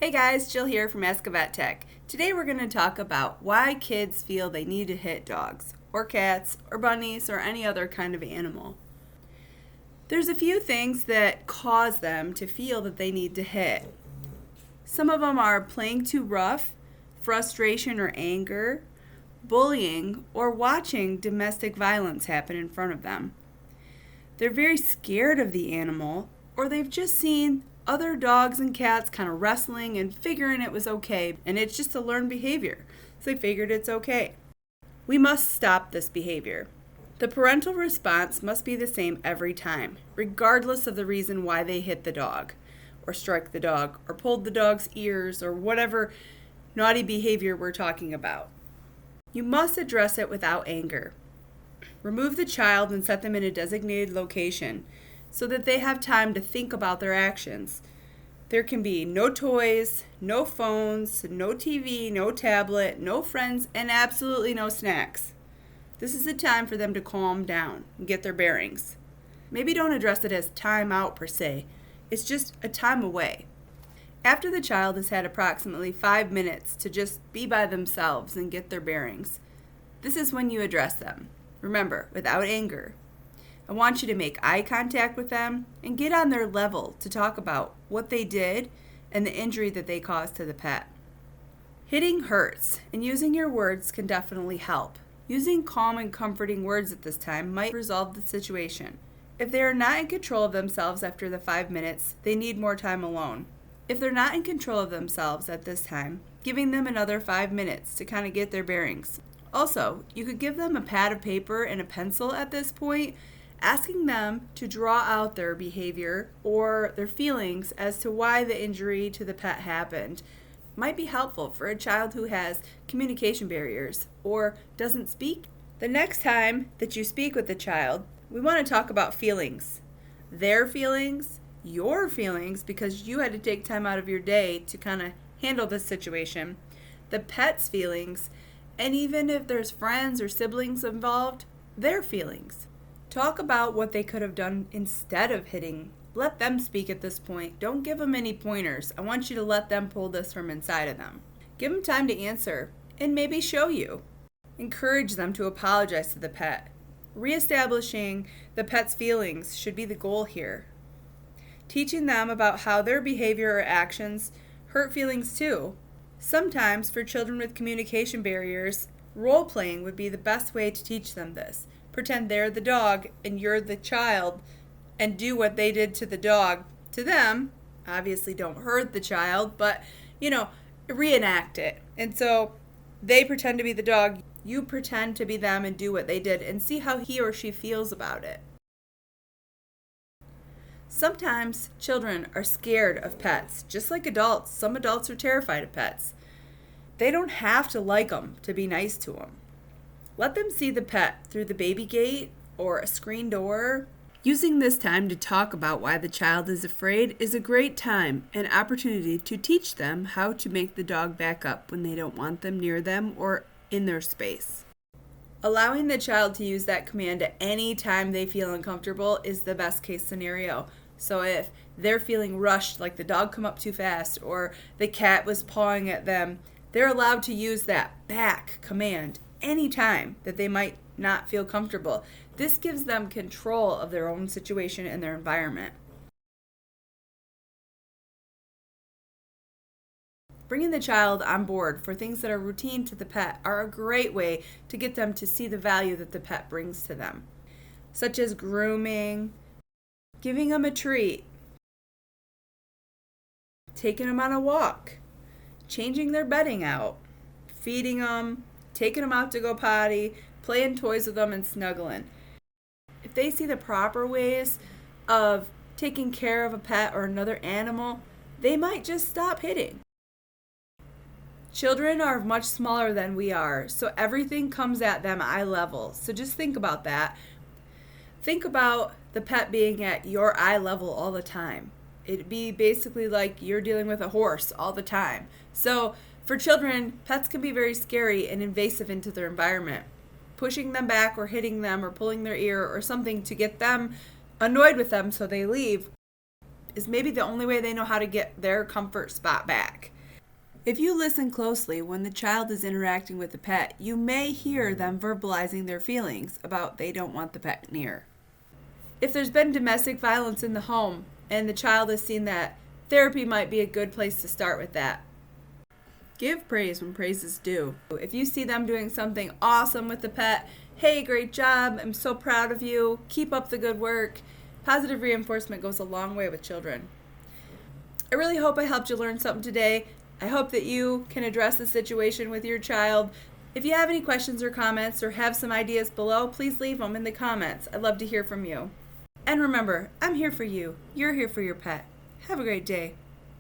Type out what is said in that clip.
Hey guys, Jill here from Ask a Vet Tech. Today we're going to talk about why kids feel they need to hit dogs, or cats, or bunnies, or any other kind of animal. There's a few things that cause them to feel that they need to hit. Some of them are playing too rough, frustration or anger, bullying, or watching domestic violence happen in front of them. They're very scared of the animal, or they've just seen other dogs and cats kind of wrestling and figuring it was okay, and it's just a learned behavior, so they figured it's okay. We must stop this behavior. The parental response must be the same every time, regardless of the reason why they hit the dog, or struck the dog, or pulled the dog's ears, or whatever naughty behavior we're talking about. You must address it without anger. Remove the child and set them in a designated location so that they have time to think about their actions. There can be no toys, no phones, no TV, no tablet, no friends, and absolutely no snacks. This is a time for them to calm down and get their bearings. Maybe don't address it as time out per se. It's just a time away. After the child has had approximately 5 minutes to just be by themselves and get their bearings, this is when you address them. Remember, without anger. I want you to make eye contact with them and get on their level to talk about what they did and the injury that they caused to the pet. Hitting hurts, and using your words can definitely help. Using calm and comforting words at this time might resolve the situation. If they are not in control of themselves after the 5 minutes, they need more time alone. If they're not in control of themselves at this time, giving them another 5 minutes to kind of get their bearings. Also, you could give them a pad of paper and a pencil at this point, asking them to draw out their behavior or their feelings as to why the injury to the pet happened. Might be helpful for a child who has communication barriers or doesn't speak. The next time that you speak with the child, we want to talk about feelings. Their feelings, your feelings, because you had to take time out of your day to kind of handle this situation. The pet's feelings, and even if there's friends or siblings involved, their feelings. Talk about what they could have done instead of hitting. Let them speak at this point. Don't give them any pointers. I want you to let them pull this from inside of them. Give them time to answer and maybe show you. Encourage them to apologize to the pet. Reestablishing the pet's feelings should be the goal here. Teaching them about how their behavior or actions hurt feelings too. Sometimes for children with communication barriers, role-playing would be the best way to teach them this. Pretend they're the dog and you're the child and do what they did to the dog to them. Obviously don't hurt the child, but, reenact it. And so they pretend to be the dog, you pretend to be them and do what they did and see how he or she feels about it. Sometimes children are scared of pets, just like adults. Some adults are terrified of pets. They don't have to like them to be nice to them. Let them see the pet through the baby gate or a screen door. Using this time to talk about why the child is afraid is a great time and opportunity to teach them how to make the dog back up when they don't want them near them or in their space. Allowing the child to use that command at any time they feel uncomfortable is the best case scenario. So if they're feeling rushed, like the dog come up too fast or the cat was pawing at them, they're allowed to use that back command anytime that they might not feel comfortable. This gives them control of their own situation and their environment. Bringing the child on board for things that are routine to the pet are a great way to get them to see the value that the pet brings to them, such as grooming, giving them a treat, taking them on a walk, changing their bedding out, feeding them, taking them out to go potty, playing toys with them, and snuggling. If they see the proper ways of taking care of a pet or another animal, they might just stop hitting. Children are much smaller than we are, so everything comes at them eye level. So just think about that. Think about the pet being at your eye level all the time. It'd be basically like you're dealing with a horse all the time. So for children, pets can be very scary and invasive into their environment. Pushing them back or hitting them or pulling their ear or something to get them annoyed with them so they leave is maybe the only way they know how to get their comfort spot back. If you listen closely when the child is interacting with the pet, you may hear them verbalizing their feelings about they don't want the pet near. If there's been domestic violence in the home and the child has seen that, therapy might be a good place to start with that. Give praise when praise is due. If you see them doing something awesome with the pet, hey, great job, I'm so proud of you, keep up the good work. Positive reinforcement goes a long way with children. I really hope I helped you learn something today. I hope that you can address the situation with your child. If you have any questions or comments or have some ideas below, please leave them in the comments. I'd love to hear from you. And remember, I'm here for you. You're here for your pet. Have a great day.